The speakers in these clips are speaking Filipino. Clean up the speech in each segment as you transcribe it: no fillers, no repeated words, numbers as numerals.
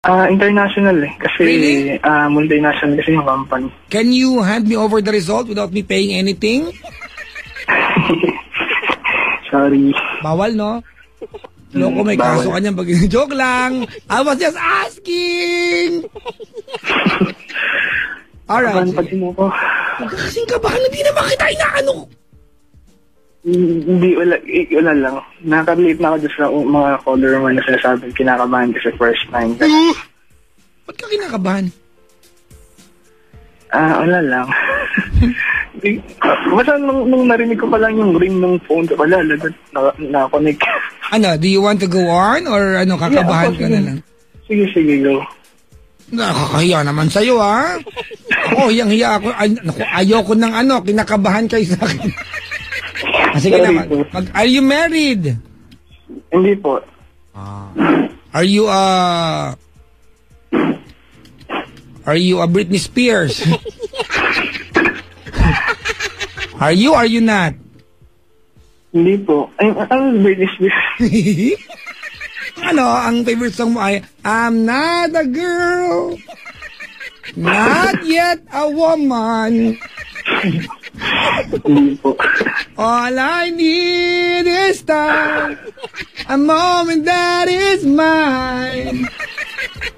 International eh. Kasi Really? Multinational kasi yung company. Can you hand me over the result without me paying anything? Sorry. Bawal, no? Loko, may Bawal. kaso ka niyan. Joke lang. I was just asking. Alright. Pati mo ko. Magkakasing ka ba? Hindi naman kita inaano. Hindi, wala lang. Nakaka-relate na ako dyan sa mga caller mo na sinasabi kinakabahan kasi first time. Ba't ka kinakabahan? Wala lang. Basta nung narinig ko pa lang yung ring ng phone ko, wala, lagot, na-connect. Ano, do you want to go on? Or ano, kakabahan Yeah, ka na lang? Sige, go. Nakakahiya naman sa'yo, ha? Ako, hiyang-hiya ako. Ayoko ng ano, kinakabahan kayo sa akin. Sige Sorry naman. po. Are you married? Hindi po. Are you a Britney Spears? Are you not? Hindi po. Ang British Ano, ang favorite song mo ay I'm not a girl, not yet a woman. Hindi po. All I need is time, a moment that is mine.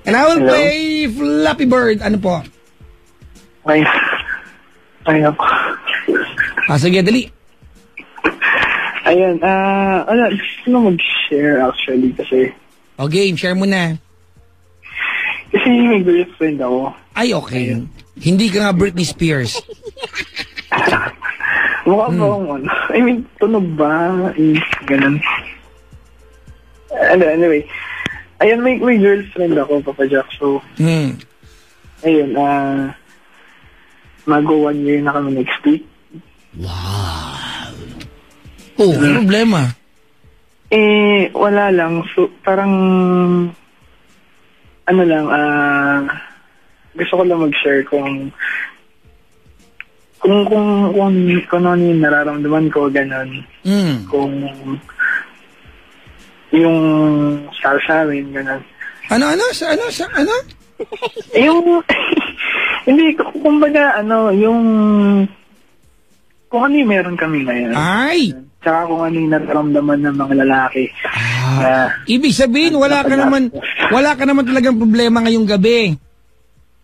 And I will Hello? play Flappy Bird. Ano po? Okay. Kaya po. Sige, dali. Ayan, gusto ko mag-share actually kasi Okay, share mo na. may girlfriend ako. Ay, okay. Hindi ka nga Britney Spears. Mukha ba akong ano? I mean, tunog ba? Ganun. Anyway. Ayan, may girlfriend ako, Papa Jack. So, ayun, mag-1 year na kami next week. Wow. Oh, ano problema? Wala lang. So, parang, ano lang, gusto ko lang mag-share kung ano yung nararamdaman ko, ganun. Kung yung sa amin, ganun. Ano? Yung, hindi, kumbaga, yung, kung ano yung meron kami ngayon. Ay! Tsaka kung ano yung nararamdaman ng mga lalaki. Ibig sabihin, wala ka naman talagang problema ngayong gabi.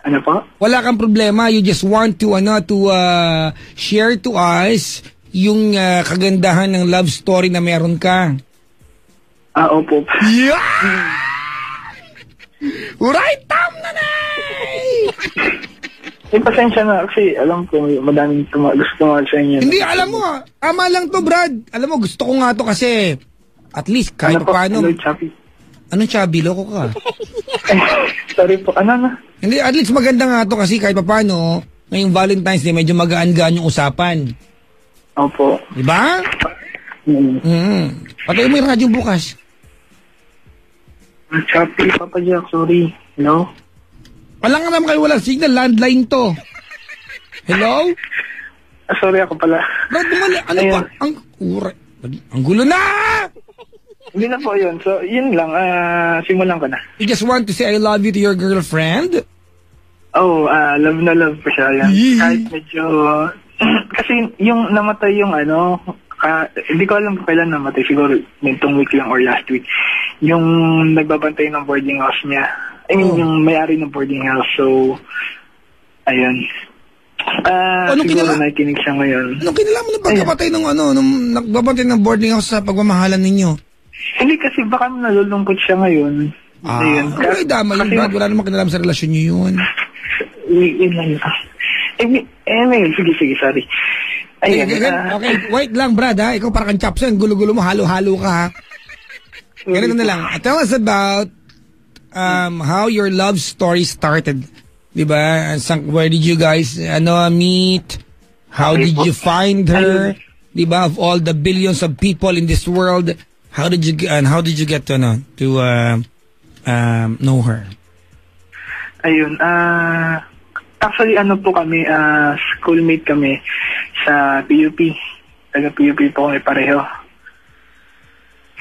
Ano po? Wala kang problema. You just want to share to us yung kagandahan ng love story na meron ka. Opo. Yeah! Right, tam nanay! Pasensya na kasi alam ko madaming gusto tumawag sa inyo. Hindi, alam mo, tama lang to, Brad. Alam mo, gusto ko nga to kasi at least kahit paano. Hello, Chappy. Anong Chappy? Loko ka. Sorry po. Ano? Hindi, at least maganda nga to kasi kahit paano, ngayong Valentine's Day, medyo magaan-gaan yung usapan. Opo. Diba? Patayin mo yung radyo bukas. Chappy, Papa Jack, sorry. Hello? Wala nga naman kayo walang signal, landline to. Hello? Sorry ako pala. Brad, bumali. Ano Ayan. ba? Ang gulo na! Hindi na po yun. So, yun lang. Simulan ko na. You just want to say I love you to your girlfriend? Oh, love na love pa siya. Yan. Yee. Kahit medyo... kasi yung namatay yung hindi ko alam kung kailan namatay. Siguro nitong week lang or last week. Yung nagbabantay ng boarding house niya. I mean, yung may-ari ng boarding house. So, ayun. Siguro nakikinig siya ngayon. Anong kinalaman ng pagkapatay nung nagbabantay ng boarding house sa pagmamahalan ninyo? Hindi kasi baka nalulungkot siya ngayon. Ayun. Okay, dama yun, Brad. Wala namang kinalaman sa relasyon nyo yun. Yun lang yun. Sige, sorry. Ayun. Okay, wait lang, Brad, ha? Ikaw parang chapsan, gulo-gulo mo, halo-halo ka, ha? Ganito na lang. Tell us about how your love story started. Diba? Where did you guys meet? How did you find her? Diba? Of all the billions of people in this world, how did you get to know her? Ayun. Actually, po kami, schoolmate kami sa PUP. Taga-PUP po kami pareho.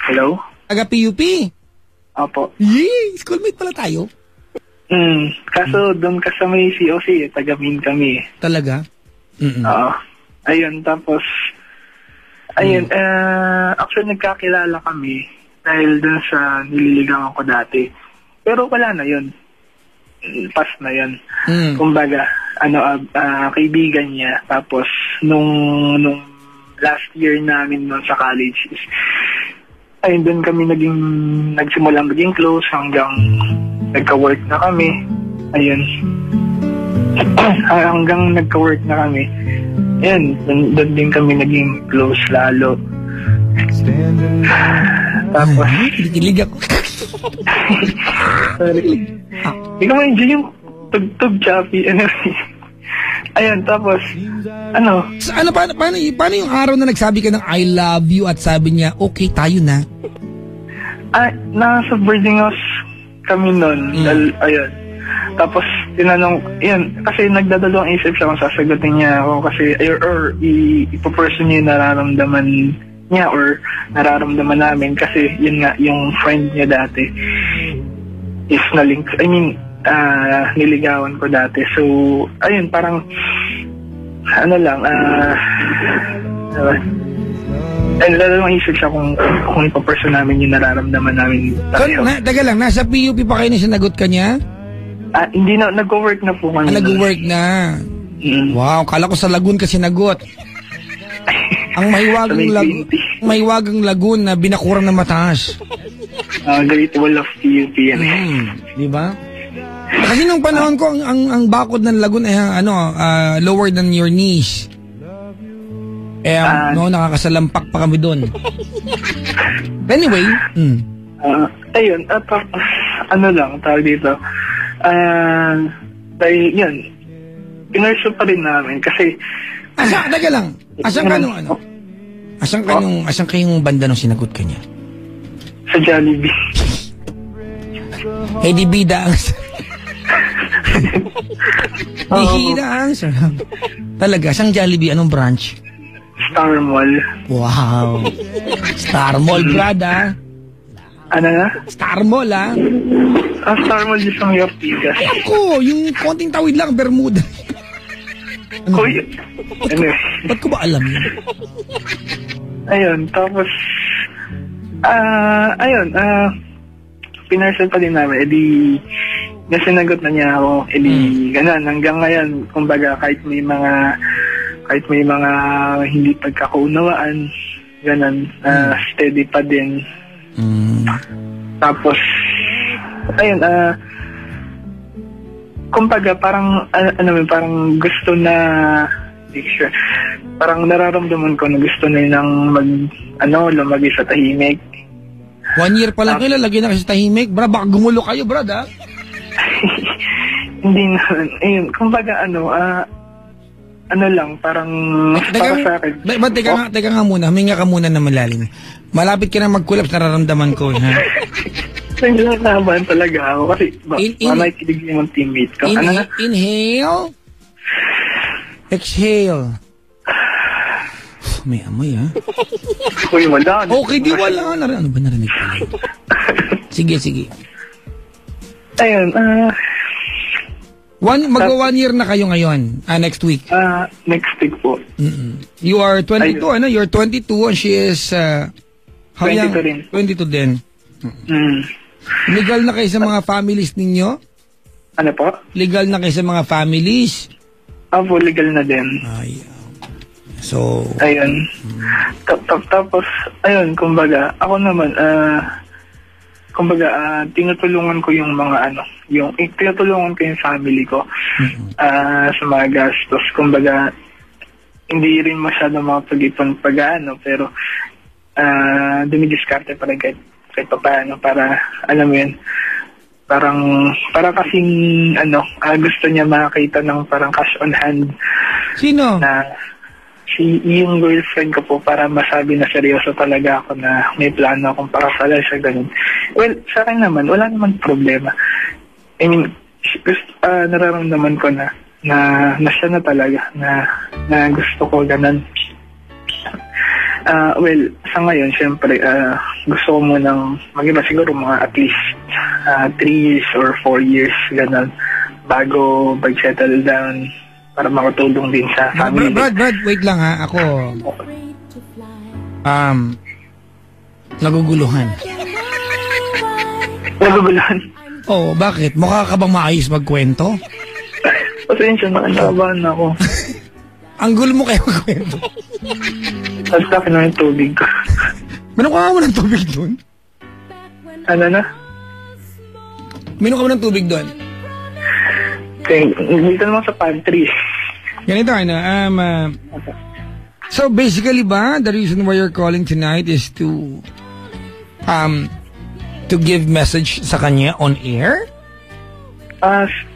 Hello? Taga-PUP? Opo. Yee! Schoolmate pala tayo. Kaso doon ka sa may COC, taga-main kami. Talaga? Oo. Ayun, tapos, actually nagkakilala kami dahil doon sa nililigawan ko dati. Pero wala na yun. Past na yun. Kumbaga, kaibigan niya. Tapos, nung last year namin nun sa college is, ayun, doon kami nagsimulang maging close hanggang nagka-work na kami. Ayun. Hanggang nagka-work na kami. Ayun, doon din kami naging close lalo. Tapos, kilig ako. sorry. Hindi ko ma-enjoy yung tugtog, Chappy. Ayun, tapos, paano yung araw na nagsabi ka ng I love you at sabi niya, okay, tayo na? Nasa boarding house kami nun. Ayun. Tapos, tinanong, yun, kasi nagdadalawang isip siya kung sasagutin niya ako kasi, or ipoperson niya yung nararamdaman niya or nararamdaman namin kasi yun nga, yung friend niya dati is niligawan ko dati. So, ayun, parang, nagdadalawang isip siya kung ipoperson namin yung nararamdaman namin. Taga lang, nasa PUP pa kayo na sinagot ka niya? Hindi na, nag-work na po kami. Nag-work na. Wow, kala ko sa Lagoon ka sinagot. Ang mahiwagang lagoon na binakurang na mataas. Great Wall of PUP yan. Di ba? Kasi nung panahon ko, ang bakod ng lagoon ay lower than your knees. Nakakasalampak pa kami doon. Anyway. Ayun, tawag dito. Dahil yan, pinurso pa rin namin kasi taga lang. Asan ka yung banda nung sinagot ka niya? Sa Jollibee. Di bida ang bida ang sarap. Talaga, siyang Jollibee, anong branch? Star Mall. Wow. Star Mall, brada. Ano na? Star Mall, Star Mall yung sa may Ortigas. Ako, yung konting tawid lang, Bermuda. Ba't ko ba alam yun? Ayun, tapos, pinarcel pa din namin, nasinagot na niya ako, ganun, hanggang ngayon, kumbaga, kahit may mga hindi pagkakaunawaan, ganun, steady pa din. Tapos, ayun, kumbaga, parang, parang gusto na, sure, parang nararamdaman ko na gusto na nang lumagi sa tahimik. 1 year pa lang kayo, lalagyan na kayo sa tahimik? Bra, baka gumulo kayo, brad, ha? Hindi na, ayun, kumbaga, parang, para sa akin. Teka nga muna, huminga ka muna na malalim. Malapit ka na mag-collapse, nararamdaman ko, ha? Naglaban talaga ako kasi nakikinig yung teammate ko. Inhale. Exhale. May amoy, ha? Uy, wala. Okay, di wala. Ano ba narinig ko? Sige. Ayun, Magwa 1 year na kayo ngayon. Next week. Next week po. You are 22, ano? You're 22 and she is, 22 rin. 22 din. Legal na kayo sa mga families ninyo? Ano po? Legal na kayo sa mga families? Opo, legal na din. So... Ayun. Tapos, ayun, kumbaga, ako naman, tinutulungan ko yung mga tinutulungan ko yung family ko sa mga gastos. Kumbaga, hindi rin masyado makapag-ipon pero dumidiskarte pa rin kahit paano para, alam mo yun, para kasing, gusto niya makakita ng parang cash on hand. Sino? Na, yung girlfriend ko po para masabi na seryoso talaga ako na may plano akong pakasala siya, ganun. Well, sa akin naman, wala naman problema. I mean, nararamdaman ko na siya na talaga, na gusto ko, ganun. Well, sa ngayon, syempre, gusto ko munang mag-iba siguro mga at least 3 years or 4 years, ganun, bago mag-settle down para makatulong din sa family. Brad, wait lang ha. Ako, naguguluhan. Naguguluhan? Oo, bakit? Mukha ka bang maayos magkwento? Pasensya na, nakabahan ako. Ang gulo mo kayo magkwento. Tapos tapos na yung tubig ko. Minom ka mo ng tubig doon? Ano na? Minom ka mo ng tubig doon? Okay, dito naman sa pantry. Ganito, so basically ba, the reason why you're calling tonight is to give message sa kanya on air?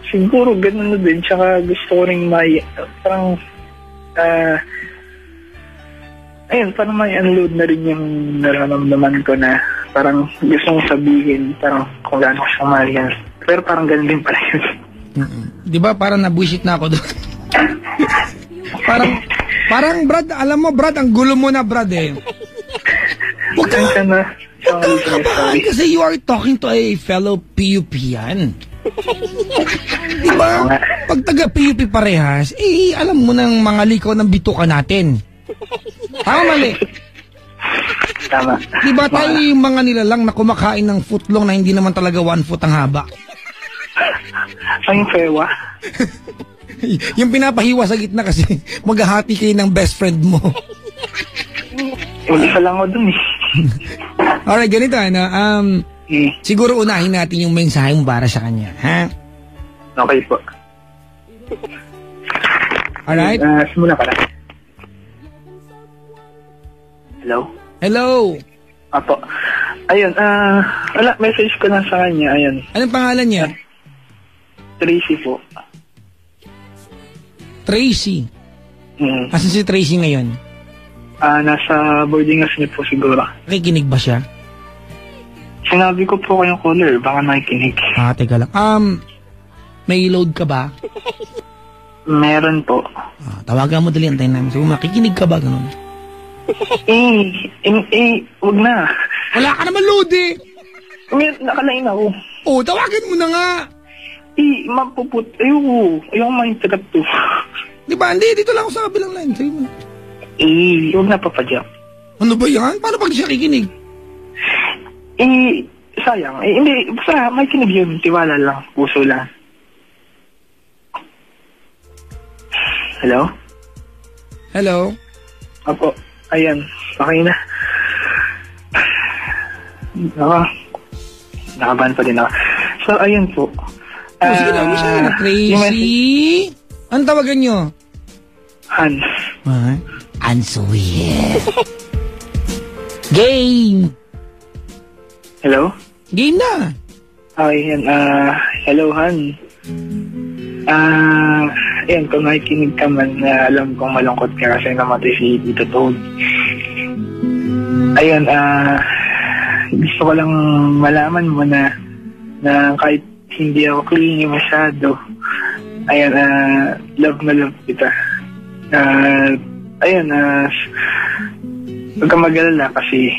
Siguro ganun na din. Tsaka gusto ko rin parang parang may unload na rin yung nararamdaman ko na parang gusto kong sabihin, parang kung gaano ko siyang mahal yan. Pero parang ganun din pala yun. Di ba parang nabuisit na ako doon? parang Brad, alam mo Brad, ang gulo mo na Brad eh. Huwag ka kabahan kasi you are talking to a fellow PUP-yan. Diba? Pag taga-PUP parehas, alam mo ng mga likaw ng bituka natin. Tama mali? Tama. Diba tayo yung mga nilalang na kumakain ng footlong na hindi naman talaga 1 foot ang haba? Ang fewa? Yung pinapahiwa sa gitna kasi maghahati kayo ng best friend mo. Isa lang ako dun eh. Alright, ganito siguro unahin natin yung mensahe mo para sa kanya, ha? Okay po. Alright? Simula ka na. Hello? Hello? Apo. Ayun, message ko lang sa kanya, ayun. Anong pangalan niya? Tracy po. Tracy? Asan si Tracy ngayon? Nasa boarding house niya po siguro. Nakikinig ba siya? Sinabi ko po kayong caller, baka nakikinig. Teka lang. May load ka ba? Meron po. Tawagan mo dali, antayin namin. Sabi mo, makikinig ka ba? Ganun. Wag na. Wala ka naman load eh. Nakalain ako. Tawagan mo na nga. Mapuput. Ayoko ma-interrupt to. Di ba? Hindi, dito lang ako sa kabilang line. Sabi mo. Huwag na papadyak. Ano ba yan? Paano pag siya kikinig? Sayang. Hindi, basta may kinig yun. Tiwala lang. Puso lang. Hello? Hello? Apo. Ayan. Okay na. Nakabahan pa din ako. So, ayun po. Sige na, siya na. Tracy? Ano tawagan nyo? Hans. Answer. Game! Hello? Game na! Yan. Hello, Han. Ayan, kung nakikinig ka man, alam kong malungkot ka kasi namatay si Tito Toad. Ayun, gusto ko lang malaman mo na kahit hindi ako clingy masyado, ayun, love na love kita. Ayun, huwag kang mag-alala kasi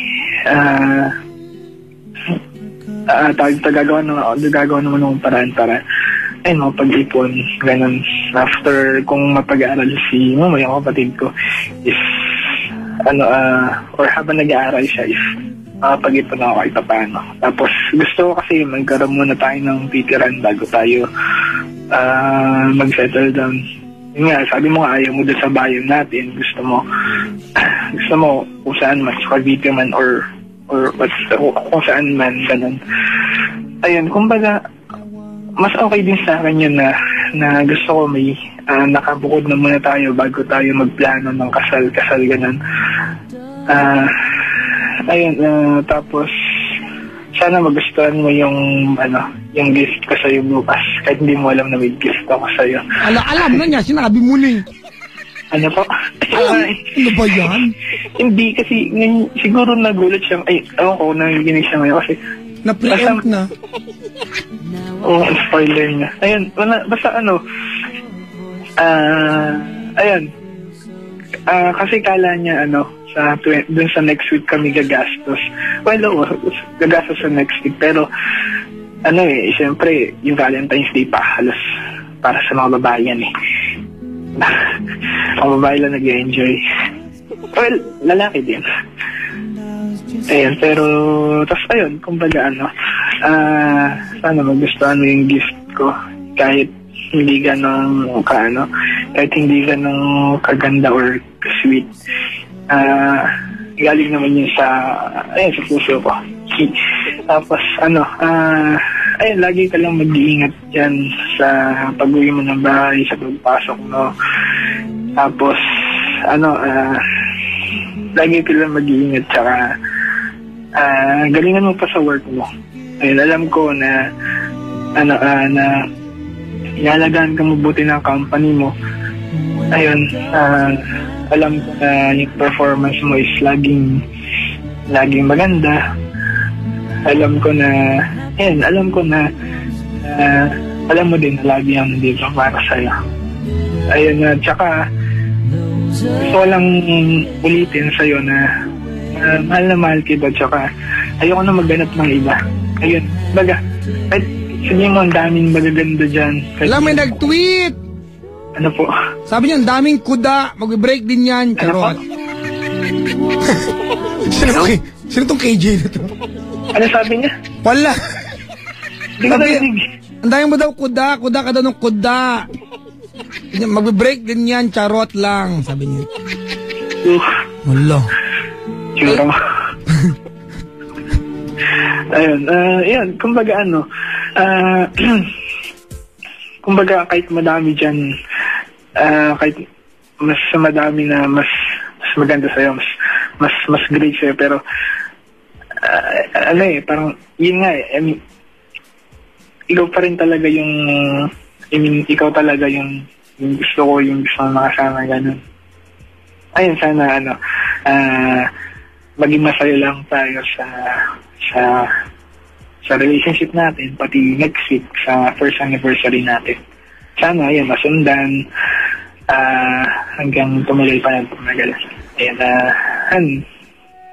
gagawa naman ng paraan para ayun, mapag-ipon, ganun. After kung mapag-aaral si mama, yung kapatid ko, is or habang nag-aaral siya, is makapag-ipon ako kahit paano. Tapos gusto ko kasi magkaroon muna tayo ng titiran bago tayo mag-settle down. Yun nga, sabi mo nga, ayaw mo doon sa bayan natin. Gusto mo kung saan man, sa Cavite man or kung saan man, ganun. Ayun, kumbaga, mas okay din sa akin yun na gusto ko may nakabukod na muna tayo bago tayo magplano ng kasal, ganun. Ayun, tapos sana magustuhan mo yung gift ko sa'yo bukas. Kahit hindi mo alam na may gift ako sa'yo. Alam na niya, sinabi mo na. Ano po? Ano ba yan? Hindi, kasi siguro nagulat siya. Ewan ko, nagiginig siya ngayon kasi na-preempt na. Spoiler niya. Ayun, basta ayun. Kasi kala niya dun sa next week kami gagastos. Well, gagastos sa next week. Pero ano siyempre, yung Valentine's Day pa, halos para sa mga babae yan eh. Ang babae lang nag-enjoy. Well, lalaki din. Ayan, pero, tas ayun, kumbaga sana magustuhan mo yung gift ko, kahit hindi ganong kahit hindi ganong kaganda or sweet. Galing naman yun sa puso ko. Tapos ayun, lagi ka lang mag-iingat dyan sa pag-uwi mo ng bahay, sa pagpasok mo. Tapos lagi ka lang mag-iingat, tsaka galingan mo pa sa work mo. Ayun, alam ko na na ialagaan ka mabuti ng company mo. Ayun, alam ko na yung performance mo is laging maganda. Alam ko na alam mo din na lagi ang nandito para sa'yo. Ayun, tsaka gusto ko lang ulitin sa'yo na mahal na mahal kita, tsaka ayoko na maghanap ng iba. Ayun, baga, kahit sabihin mo ang daming magaganda dyan. Alam, may nag-tweet! Ano po? Sabi niya, ang daming kuda, mag-break din yan. Charot. Sino tong KJ na to? Ano sabi niya? Wala. Hindi ko narinig. Ang dami mo daw kuda ka daw ng kuda. Mag-break din yan, charot lang, sabi niya. Wala. Tsura mo. Ayun, yan, kumbaga kumbaga kahit madami dyan, kahit mas madami na mas maganda sa'yo, mas great sa'yo, pero parang yun nga I mean, ikaw pa rin talaga ikaw talaga yung gusto ko, yung gusto mo makasama, ganun. Ayun, sana maging masaya lang tayo sa relationship natin, pati next week sa first anniversary natin. Sana ayun, masundan hanggang tumuloy pa ng tumagal. Ayun,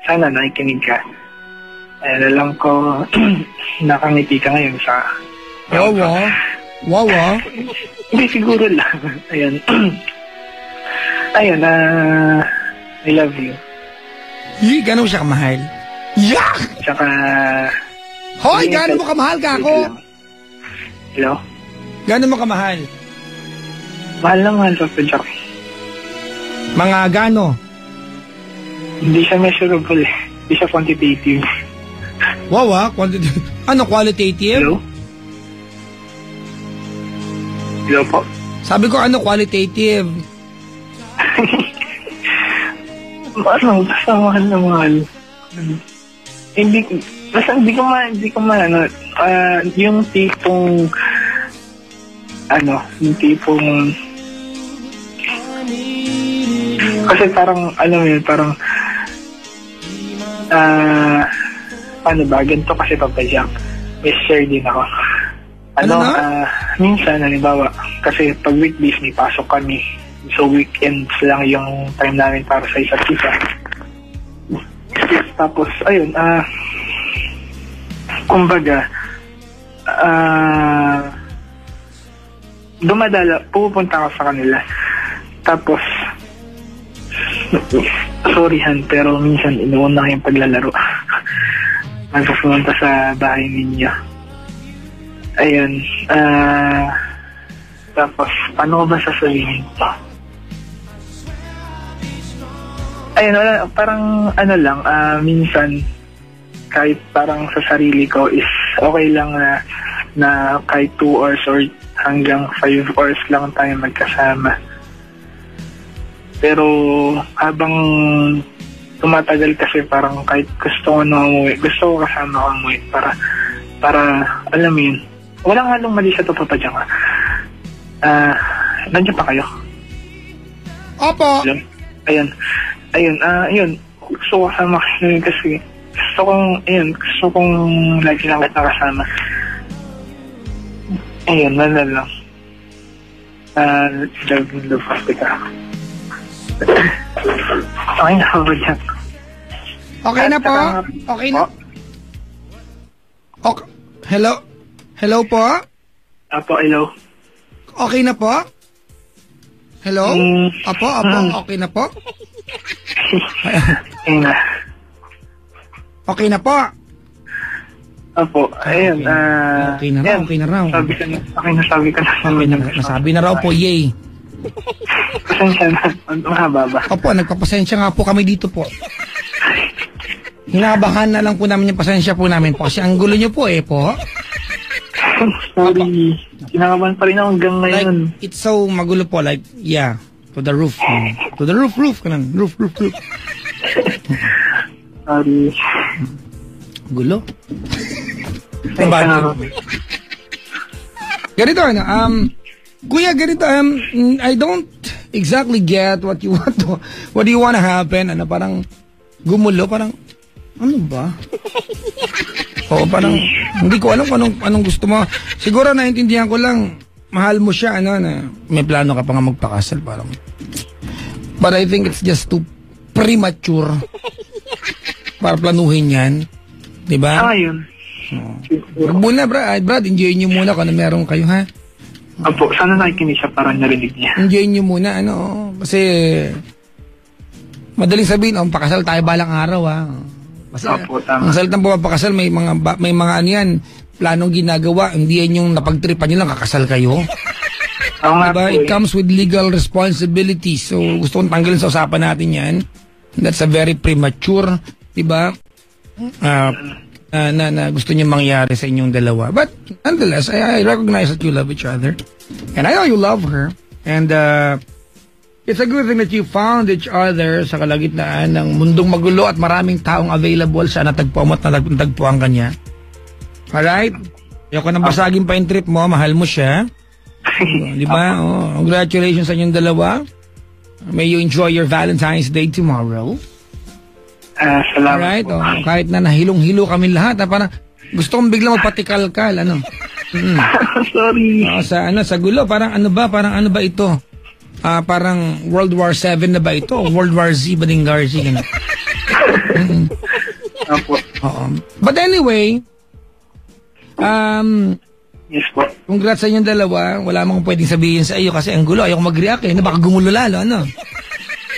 sana nakikinig ka. Ayun, alam ko nakangiti ka ngayon sa Wawa. Hindi, siguro lang. Ayun. Ayun, I love you. Gano'n siya kamahal? Yak! Tsaka... Hoy, gano'n mo kamahal ka ako? Hello? Gano'n mo kamahal? Mahal na mahal, Papa Jack. Mga gano? Hindi siya measurable eh. Hindi siya quantitative. Wow, quantitative. Ano, qualitative? Hello? Hello po? Sabi ko, ano, qualitative? Basta mahal na mahal. Hindi ko yung tipong kasi parang paano ba, ganito kasi Papa Jack, may share din ako. Minsan, halimbawa, kasi pag weekdays may pasok kami, so weekends lang yung time namin para sa isa't isa. Tapos, ayun, kumbaga, pupunta ako sa kanila. Tapos, sorry Han, pero minsan inuuna yung paglalaro. Magpupunta sa bahay ninyo. Ayun, tapos, paano ko ba sasabihin ito? Ayun, parang minsan, kahit parang sa sarili ko is okay lang na kahit 2 hours or hanggang 5 hours lang tayo magkasama. Pero habang tumatagal kasi parang kahit gusto ko na umuwi, gusto ko kasama ko umuwi para alam mo yun, walang halong mali sa ito, Papa Jack. Nandiyan pa kayo? Opo. Ayun, gusto ko kasama kayo kasi gusto kong lagi lang kita kasama. Ayun, lang. Love ka. Okay na, Papa Jack. Okay na po? Okay na? Okay. Hello? Hello po? Apo, hello. Okay na po? Hello? Apo, okay na po? Ayun na. Okay na po? Apo, ayun. Okay na raw, okay na raw. Sabi ka na. Nasabi na raw po, yay. Pasensya na. Mahaba ba? Opo, nagpapasensya nga po kami dito po. Hinabahan na lang po namin yung pasensya po namin po kasi ang gulo nyo po po. Sorry. Kinakabahan pa rin ako hanggang ngayon. Like, it's so magulo po. Like, yeah. To the roof. To the roof. Kanan. Roof. Sorry. Gulo. Ganito, Kuya, ganito, I don't exactly get what you want to, what do you want to happen? Parang gumulo, parang, ano ba? Oo, parang, hindi ko alam kung anong gusto mo. Siguro naintindihan ko lang, mahal mo siya, na may plano ka pa nga magpakasal, parang. But I think it's just too premature para planuhin yan. Diba? Yun. Huwag muna, Brad, enjoy nyo muna kung ano meron kayo, ha? Apo, sana nakikinig siya para narinig niya. Enjoy nyo muna, kasi madaling sabihin, pakasal tayo balang araw, ha? Kasi Opo, tama. ang salitang pumapakasal, may mga ano yan, planong ginagawa, hindi yan yung napagtripan nyo lang, kakasal kayo. Diba? It comes with legal responsibility. So, gusto kong tanggalin sa usapan natin yan. That's a very premature, diba? Na gusto niyo mangyari sa inyong dalawa. But, nonetheless, I recognize that you love each other. And I know you love her. And, it's a good thing that you found each other sa kalagitnaan ng mundong magulo at maraming taong available sa natagpuan mo at natagpuan ka niya. Alright? Ayoko nang basagin pa yung trip mo. Mahal mo siya. Di ba? Congratulations sa inyong dalawa. May you enjoy your Valentine's Day tomorrow. Salamat. Alright? Kahit na nahilong-hilo kami lahat. Parang gusto kong biglang magpatikal-kal. Sorry. Sa gulo. Parang ano ba ito? Parang World War 7 na ba ito? O World War Z ba din Garci? But anyway, yes po. congrats sa inyong dalawa. Wala mong pwedeng sabihin sa iyo kasi ang gulo. Ayoko mag-react baka gumulo lalo.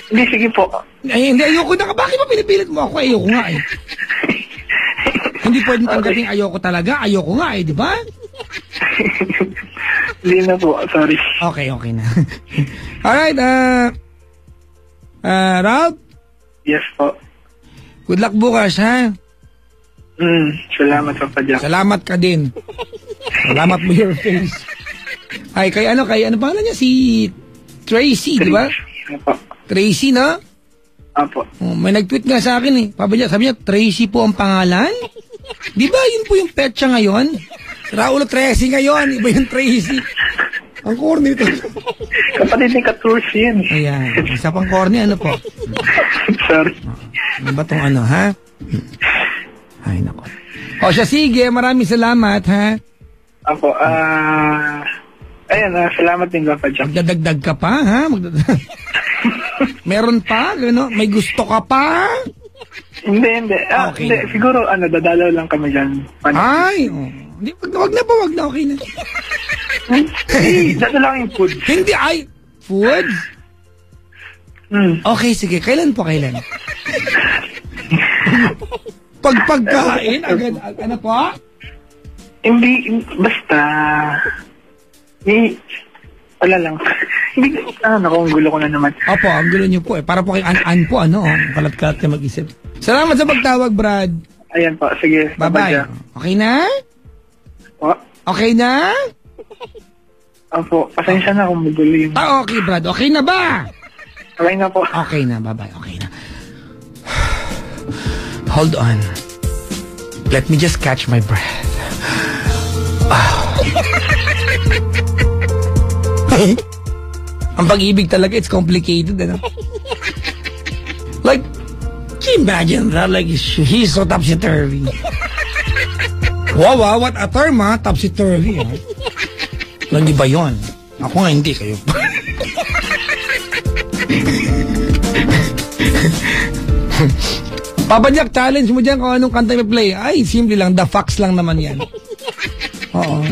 Hindi, sige po. Ay, hindi, ayoko na. Bakit ba pinipilit mo ako? Ayoko nga Hindi pwedeng tanggapin ayoko talaga. Ayoko nga di ba? Hindi na po, sorry. Okay na. Alright, Ralph? Yes po. Good luck bukas, ha? Salamat sa padyak. Salamat ka din. Salamat mo your face. Ay, kay ano pangalan niya? Si Tracy, di ba? Apo. Tracy, no? Apo. May nag-tweet nga sa akin sabi niya, Tracy po ang pangalan? Di ba yun po yung petsa ngayon? Raulo Tracy ngayon, iba yung Tracy. Ang corny ito. Kapatid ni Katursi yan. Ayan, isa pang corny, ano po? Sorry. Ano ba tong ha? Ay, nako. O siya, sige, maraming salamat, ha? Apo, salamat din Papa Jack. Magdadagdag ka pa, ha? Meron pa? Gano? May gusto ka pa? Hindi. Okay. Hindi. Siguro, dadalaw lang kami dyan. Ay, hindi, wag na, okay na. Dadalaw yung food. Hindi, food? Okay, sige. Kailan? Pagkain, agad, ano po? Hindi, basta, wala lang. Hindi, ang gulo ko na naman. Opo, ang gulo niyo po Para po kay an po, kalat-kalat na mag-isip. Salamat sa pagtawag, Brad. Ayan po, sige. Bye-bye. Okay na? Okay na? Opo, pasensya na kung magulo yung... Okay, Brad. Okay na ba? Okay na po. Okay na, bye-bye. Okay na. Hold on. Let me just catch my breath. Ang pag-ibig talaga, it's complicated, Like, can you imagine that? Like, he's so topsy-turvy. Wow, what a term, ha? Topsy-turvy, ha? Hindi ba yun? Ako nga hindi, kayo. Papa Jack, challenge mo dyan kung anong kanta may play. Ay, simple lang. The Fox lang naman yan. Oo.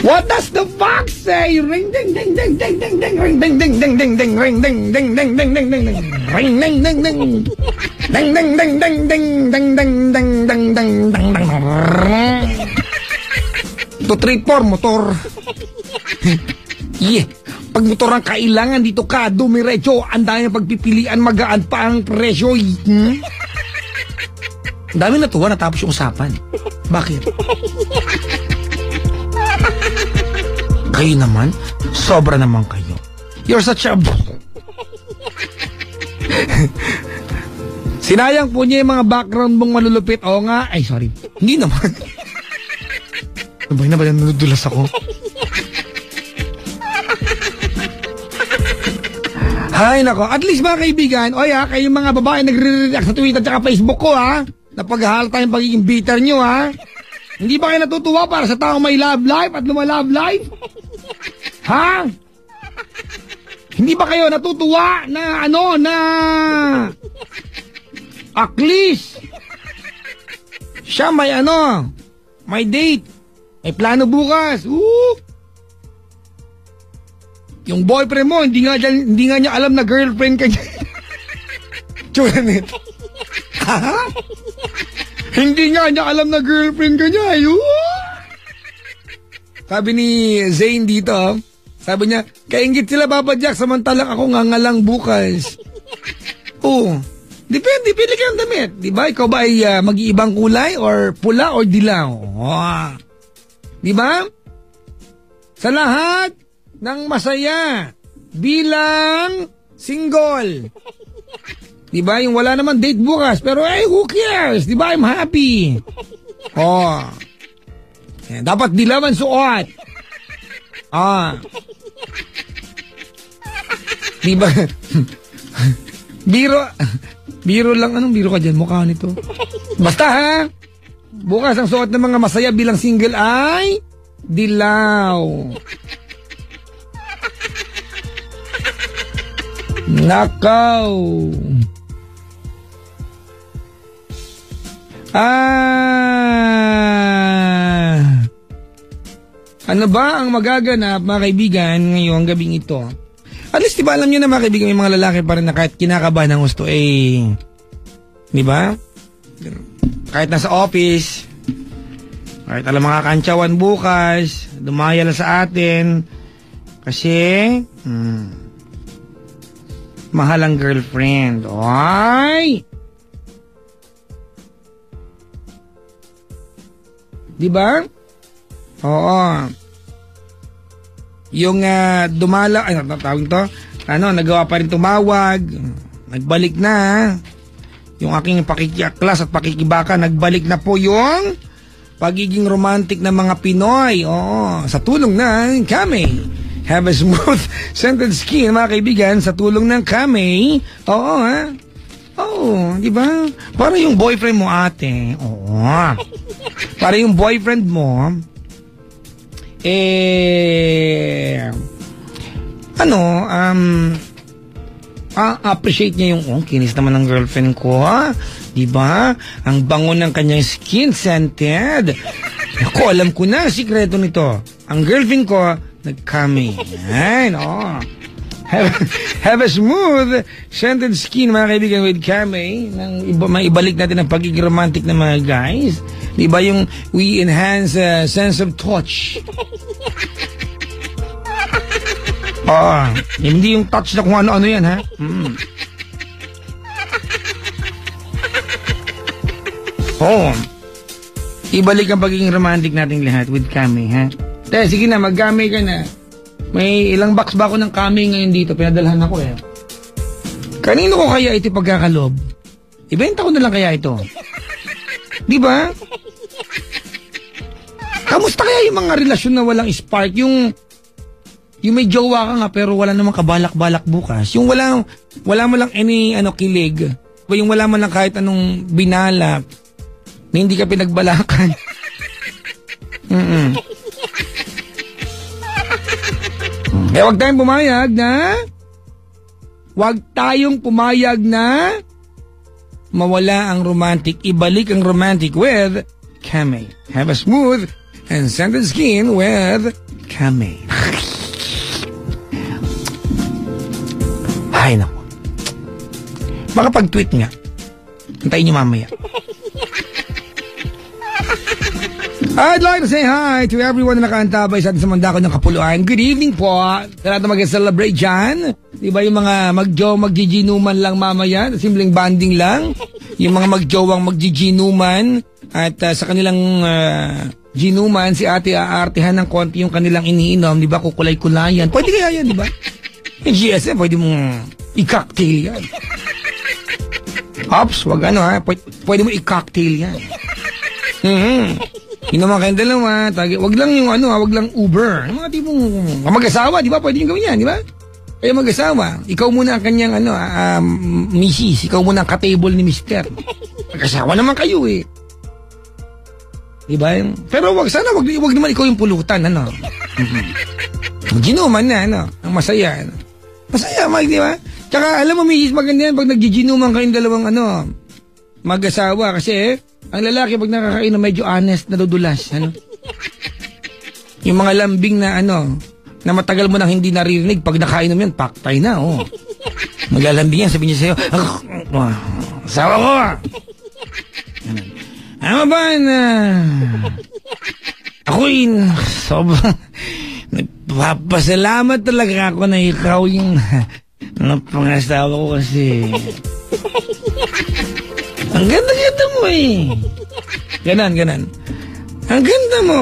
What does the fox say? Ring ding ding ding ding ding ding ring ding ding ding ding ding ring ding ding ding ding ding ding ding ring ding ding ding ding ding ding ding ding ding ding ding ding ding ding ding 2, 3, 4 motor. Yeah. Pag motor ang kailangan dito ka, dumiretso, ang dami pagpipilian, magaan pa ang presyo. Ang dami natuwa natapos yung usapan. Bakit? Kayo naman, sobra naman kayo. You're such a... Sinayang po niya yung mga background mong malulupit. Oo nga. Ay, sorry. Hindi naman. Sabay na ba yan, nadudulas ako? Ay, nako. At least mga kaibigan, oy ha, kayong mga babae nagre-react sa Twitter at Facebook ko ha, napaghahalata yung pagiging bitter nyo ha. Hindi ba kayo natutuwa para sa taong may love life at lumalove life? Ha? Hindi ba kayo natutuwa na at least siya may may date, may plano bukas. Yung boyfriend mo, hindi nga niya alam na girlfriend ka niya. Chunit. Hindi nga niya alam na girlfriend ka niya. Sabi ni Zane dito, sabi niya, kaingit sila Papa Jack, samantalang ako ngangalang bukas. Depende, pili ka ng damit. Diba? Ikaw ba ay mag-iibang kulay or pula or dilaw? Diba? Sa lahat ng masaya bilang single. Diba? Yung wala naman date bukas. Pero who cares? Diba? I'm happy. Dapat dilaw ang suot. Diba? Biro lang. Anong biro ka dyan? Mukha nito. Basta ha? Bukas ang suot ng mga masaya bilang single ay dilaw. Nakaw. Ano ba ang magaganap mga kaibigan ngayong gabing ito? At least diba alam nyo na mga kaibigan, may mga lalaki pa rin na kahit kinakabahan ng gusto diba? Kahit nasa office, kahit alam mga kantsawan bukas, dumaya lang sa atin kasi mahal ang girlfriend. Ay! Diba? Oo. Yung dumala, tawag to? Nagawa pa rin tumawag. Nagbalik na. Yung aking pakikiaklas at pakikibaka, nagbalik na po yung pagiging romantic ng mga Pinoy. Oo. Sa tulong ng kami. Have a smooth scented skin, mga kaibigan, sa tulong ng kami. Oo, ha? Oo, di ba? Para yung boyfriend mo, ate. Oo. Para yung boyfriend mo, appreciate niya yung, kinis naman ng girlfriend ko, ha? Di ba? Ang bango ng kanyang skin scented. Ako, alam ko na, sikreto nito. Ang girlfriend ko, nag-kami. Yan, Have a smooth scented skin, mga kaibigan, with Kame. Maibalik natin ang pagiging romantic ng mga guys. Di ba yung we enhance sense of touch? Hindi yung touch na kung ano-ano yan, ha? Ibalik ang pagiging romantic nating lahat with Kame, ha? Sige na, mag-Kame ka na. May ilang box ba ako ng Kame ngayon dito? Pinadalhan ako Kanino ko kaya ito pagkakalob? Ibenta ko na lang kaya ito. Di ba? Kamusta kaya yung mga relasyon na walang spark? Yung may jowa ka nga pero wala namang kabalak-balak bukas. Yung wala mo lang any kilig. Yung wala mo lang kahit anong binalak na hindi ka pinagbalakan. Huwag tayong pumayag na mawala ang romantic. Ibalik ang romantic with Kame. Have a smooth and scented skin with Camay. Ay, naku. Baka pag-tweet nga. Antayin nyo mamaya. I'd like to say hi to everyone na nakaantabay sa ating sa mandako ng Kapuluan. Good evening po. Sa lahat na mag-celebrate dyan. Diba yung mga magjijinuman lang mamaya, simpleng banding lang. Yung mga magjowang magjijinuman at sa kanilang ginuman, si ate aartihan ng konti yung kanilang iniinom, diba, kukulay-kulayan. Pwede kaya yan, diba? Yung GSM, pwede mong i-cocktail yan. Ops, wag ano ha, pwede mo i-cocktail yan. Yun naman kayong dalawa, wag lang yung ano ha, wag lang Uber. Yung mga tipong mag-asawa, diba, pwede yung gawin yan, diba? Kaya mag-asawa, ikaw muna ang kanyang misis, ikaw muna ang ka-table ni mister. Mag-asawa naman kayo eh. Diba? Pero wag naman ikaw yung pulutan, ano. Ginuman na, ano, ang masaya, ano. Masaya, di ba? Tsaka, alam mo, misis, maganda yan pag nagjiginuman kayong dalawang, mag-asawa. Kasi, ang lalaki pag nakakain medyo honest, nadudulas, ano. Yung mga lambing na, na matagal mo nang hindi naririnig, pag nakainom yan, paktay na, oh. Maglalambing yan, sabi niya sa'yo, asawa ko, ano ba na, ako'y sobrang, nagpapasalamat talaga ako na ikaw yung pangasawa ko kasi ang ganda-ganda mo eh. Ganon. Ang ganda mo.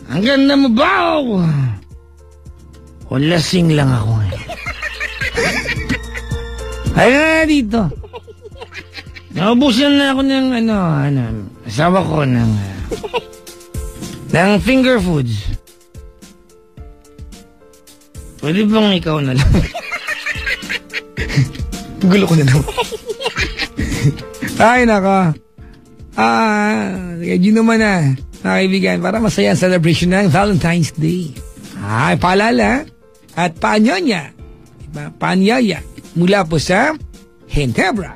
Ang ganda mo ba? O lasing lang ako eh. Ay nga dito. Naubusan na ako ng asawa ko ng finger foods. Pwede bang ikaw na lang? Gulo ko na naman. Ay, naka. Sige, naman na, mga kaibigan, para masaya ang celebration ng Valentine's Day. Ay, paalala at paanyonya, diba? Paanyaya mula po sa Ginebra,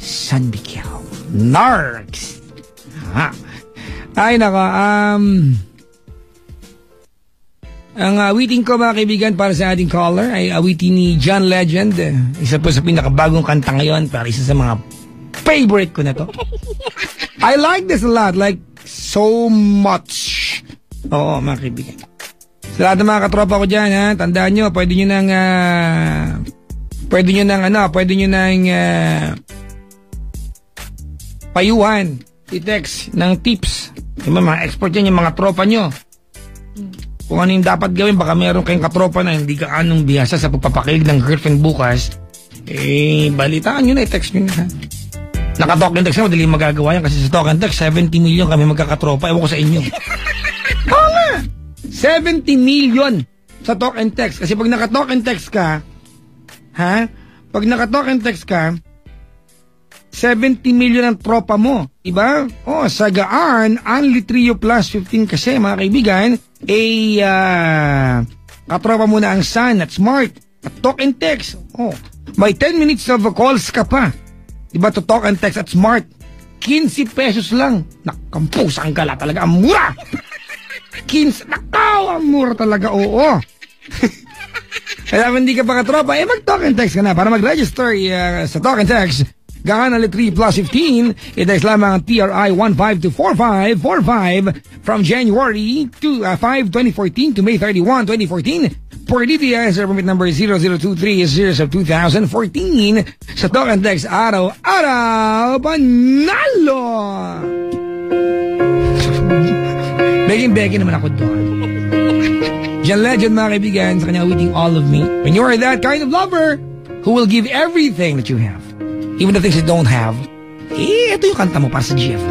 San Miguel, Narcs. Ay, naka, ang awitin ko, mga kaibigan, para sa ating caller ay awitin ni John Legend. Isa po sa pinakabagong kanta ngayon, para isa sa mga favorite ko na to. I like this a lot, like so much. Oo, mga kaibigan. Sa lahat ng mga katropa ko dyan, ha, tandaan nyo, pwede nyo nang payuhan, i-text ng tips. Yung mga expert yan, yung mga tropa nyo. Kung ano yung dapat gawin, baka meron kayong katropa na hindi ka anong bihasa sa pagpapakilig ng girlfriend bukas, balitaan nyo na, i-text nyo na. Naka-talk and text na, madali magagawa yan kasi sa talk and text, 70 million kami magkakatropa. Ewan ko sa inyo. Oo nga! 70 million sa talk and text. Kasi pag naka-talk and text ka, pag naka-talk and text ka, 70 million ang tropa mo. Diba? Oh, sagaan, only trio plus 15 kasi, mga kaibigan, katropa mo na ang Sun at Smart at talk and text. Oh, may 10 minutes of calls ka pa. Diba, to talk and text at Smart, 15 pesos lang. Nakampusang gala talaga, ang mura. 15, nakaw, ang mura talaga, oo. Kaya kung hindi ka pa katropa, mag-talk and text ka na para mag-register sa talk and text. Gahan na 3 plus 15, i-text lamang ang TRI 15 to 4545 from January 5, 2014 to May 31, 2014. For DTI, sir, permit number 0023 series of 2014. Sa talk and text, araw-araw, panalo! Begging naman ako doon. John Legend, mga kaibigan, sa kanyang awiting All of Me. When you are that kind of lover who will give everything that you have, even the things you don't have, ito yung kanta mo para sa GF.